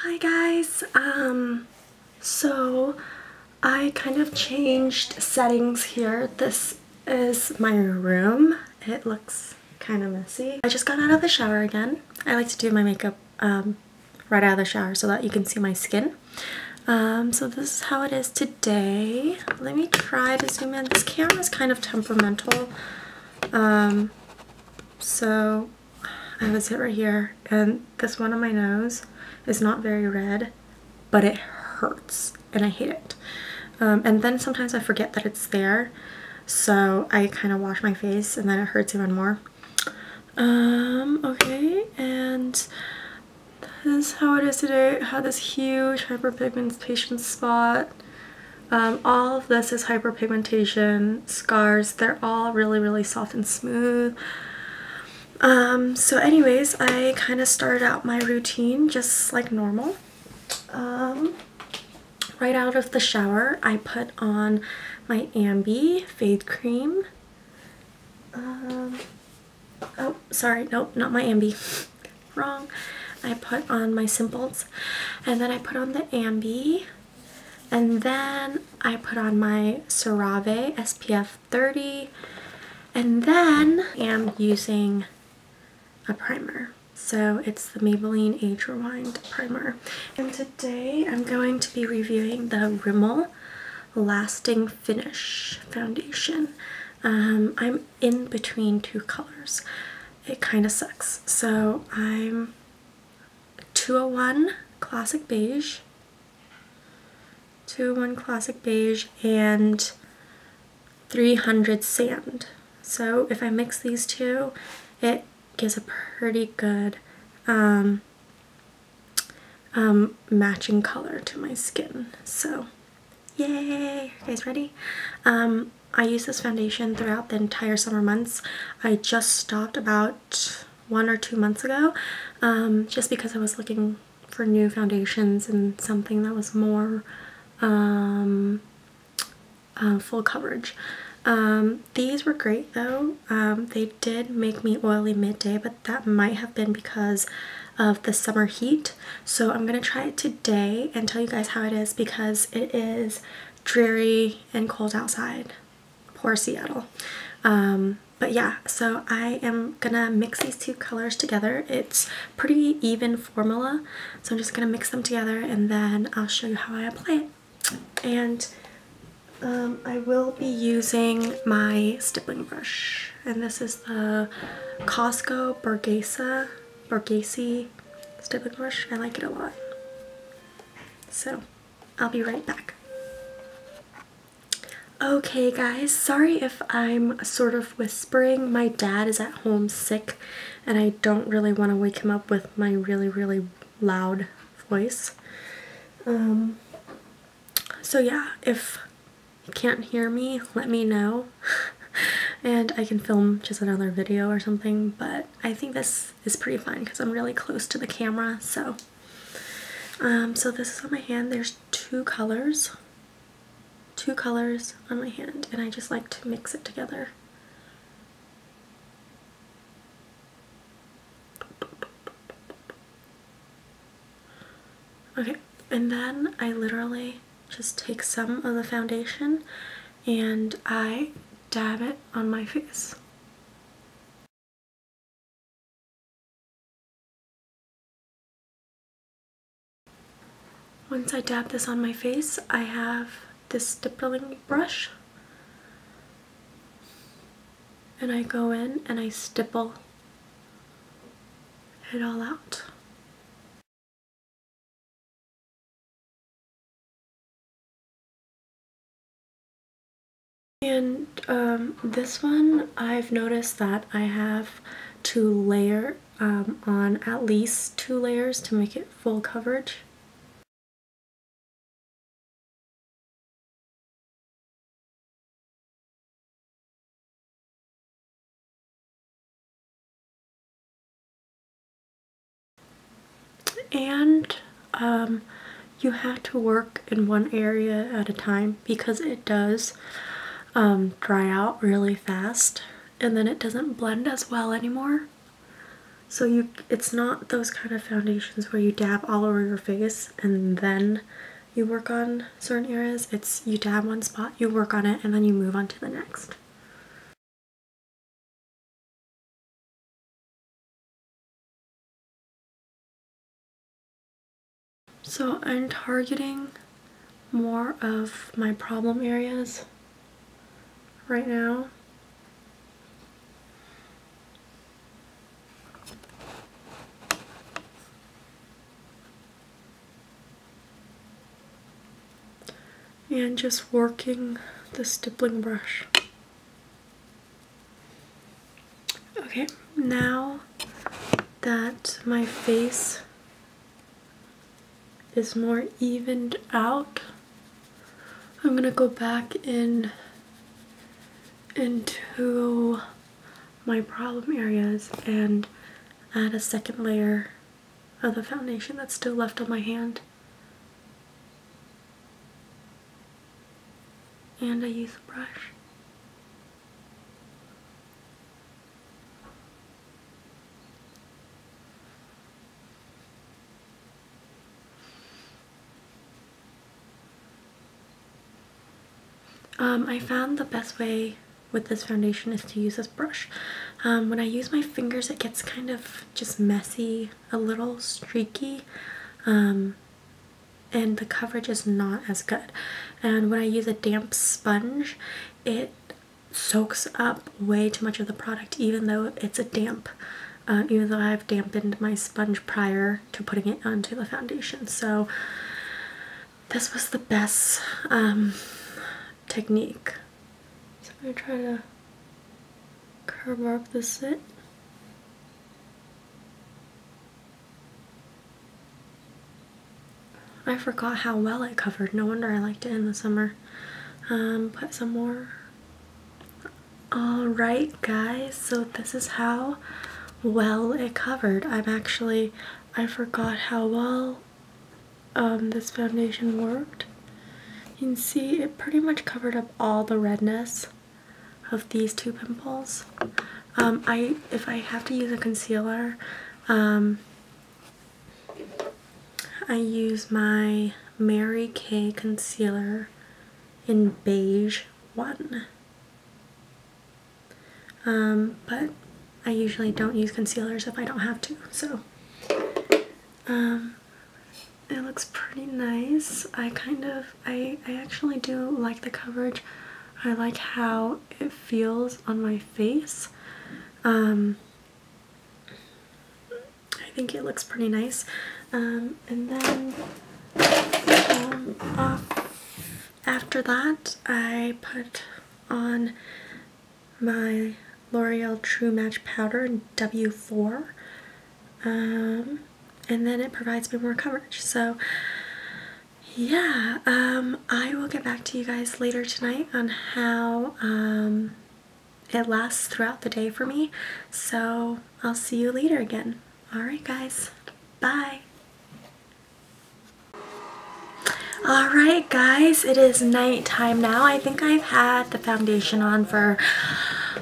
Hi guys, so I kind of changed settings here. This is my room. It looks kind of messy. I just got out of the shower again. I like to do my makeup right out of the shower so that you can see my skin. So this is how it is today. Let me try to zoom in. This camera is kind of temperamental. So I have a zit right here, and this one on my nose is not very red, but it hurts and I hate it. And then sometimes I forget that it's there, so I kind of wash my face and then it hurts even more. Okay, and this is how it is today. I have this huge hyperpigmentation spot. All of this is hyperpigmentation scars. They're all really soft and smooth. So anyways, I kind of started out my routine just like normal. Right out of the shower, I put on my Ambi Fade Cream. Oh, sorry, nope, not my Ambi. Wrong. I put on my Simples, and then I put on the Ambi, and then I put on my CeraVe SPF 30, and then I'm using a primer. So it's the Maybelline Age Rewind primer. And today I'm going to be reviewing the Rimmel Lasting Finish foundation. I'm in between two colors. It kind of sucks. So I'm 201 Classic Beige, 201 Classic Beige, and 300 Sand. So if I mix these two, it gives a pretty good matching color to my skin. So yay! You guys ready? I use this foundation throughout the entire summer months. I just stopped about 1 or 2 months ago, just because I was looking for new foundations and something that was more full coverage. These were great though. They did make me oily midday, but that might have been because of the summer heat. So I'm gonna try it today and tell you guys how it is, because it is dreary and cold outside. Poor Seattle. But yeah, so I am gonna mix these two colors together. It's pretty even formula, so I'm just gonna mix them together and then I'll show you how I apply it. And I will be using my stippling brush, and this is the Costco Borghese stippling brush. I like it a lot. So I'll be right back. Okay guys, sorry if I'm sort of whispering. My dad is at home sick and I don't really want to wake him up with my really loud voice. So yeah, if you can't hear me, let me know and I can film just another video or something, but I think this is pretty fine because I'm really close to the camera. So so this is on my hand. There's two colors on my hand, and I just like to mix it together. Okay, and then I literally just take some of the foundation and I dab it on my face. Once I dab this on my face, I have this stippling brush and I go in and I stipple it all out. And this one, I've noticed that I have to layer on at least 2 layers to make it full coverage. And you have to work in one area at a time because it does dry out really fast and then it doesn't blend as well anymore. So it's not those kind of foundations where you dab all over your face and then you work on certain areas. It's you dab one spot, you work on it, and then you move on to the next. So I'm targeting more of my problem areas right now. And just working the stippling brush. Okay, now that my face is more evened out, I'm gonna go back into my problem areas and add a second layer of the foundation that's still left on my hand. And I use a brush. I found the best way with this foundation is to use this brush. When I use my fingers, it gets kind of just messy, a little streaky, and the coverage is not as good. And when I use a damp sponge, it soaks up way too much of the product, even though it's a damp, even though I've dampened my sponge prior to putting it onto the foundation. So this was the best technique. So I'm gonna try to cover up the sit. I forgot how well it covered. No wonder I liked it in the summer. Put some more. Alright guys, so this is how well it covered. I forgot how well this foundation worked. You can see it pretty much covered up all the redness of these two pimples. If I have to use a concealer, I use my Mary Kay concealer in beige 1. But I usually don't use concealers if I don't have to, so it looks pretty nice. I actually do like the coverage. I like how it feels on my face. I think it looks pretty nice. And then after that, I put on my L'Oreal True Match powder in W4. And then it provides me more coverage. So yeah, I will get back to you guys later tonight on how it lasts throughout the day for me. So I'll see you later again. Alright guys, bye. Alright guys, it is nighttime now. I think I've had the foundation on for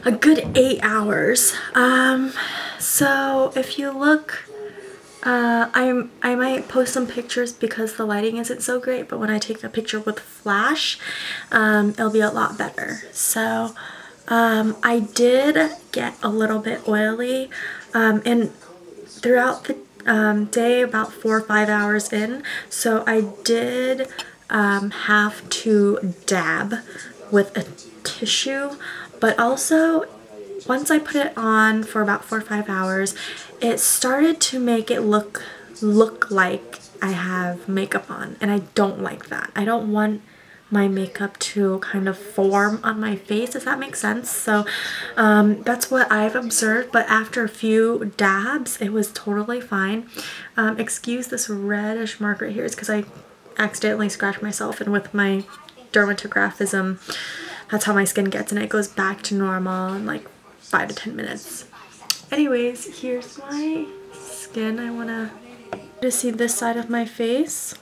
a good 8 hours. So if you look, I might post some pictures because the lighting isn't so great, but when I take a picture with flash, it'll be a lot better. So I did get a little bit oily, and throughout the day, about 4 or 5 hours in, so I did have to dab with a tissue, but also once I put it on for about 4 or 5 hours, it started to make it look like I have makeup on, and I don't like that. I don't want my makeup to kind of form on my face. Does that make sense? So that's what I've observed, but after a few dabs, it was totally fine. Excuse this reddish mark right here. It's because I accidentally scratched myself, and with my dermatographism, that's how my skin gets, and it goes back to normal in like 5 to 10 minutes. Anyways, here's my skin. I want to see this side of my face.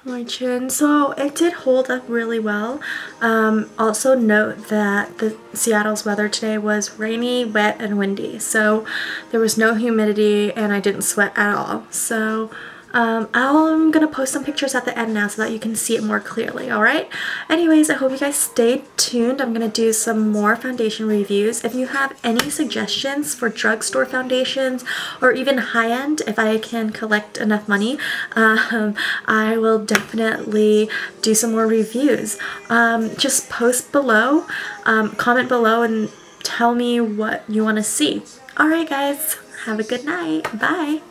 my chin. So it did hold up really well. Also note that the Seattle's weather today was rainy, wet, and windy. So there was no humidity and I didn't sweat at all. So I'm gonna post some pictures at the end now so that you can see it more clearly, alright? Anyways, I hope you guys stay tuned. I'm gonna do some more foundation reviews. If you have any suggestions for drugstore foundations or even high-end, if I can collect enough money, I will definitely do some more reviews. Just post below, comment below, and tell me what you want to see. Alright guys, have a good night. Bye!